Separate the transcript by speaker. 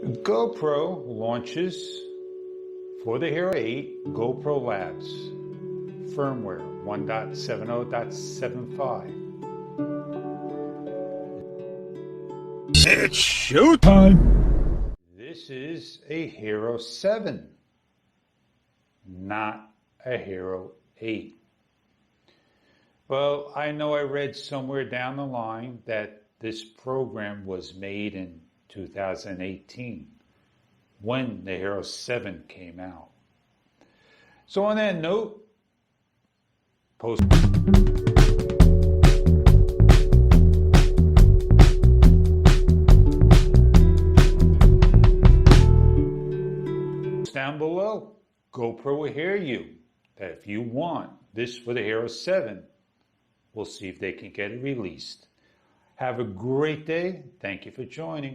Speaker 1: GoPro launches for the Hero 8 GoPro Labs firmware 1.70.75.
Speaker 2: It's showtime!
Speaker 1: This is a Hero 7, not a Hero 8. Well, I know I read somewhere down the line that this program was made in 2018 when the Hero 7 came out. So on that note, post down below. GoPro will hear you that if you want this for the Hero 7, we'll see if they can get it released. Have a great day. Thank you for joining.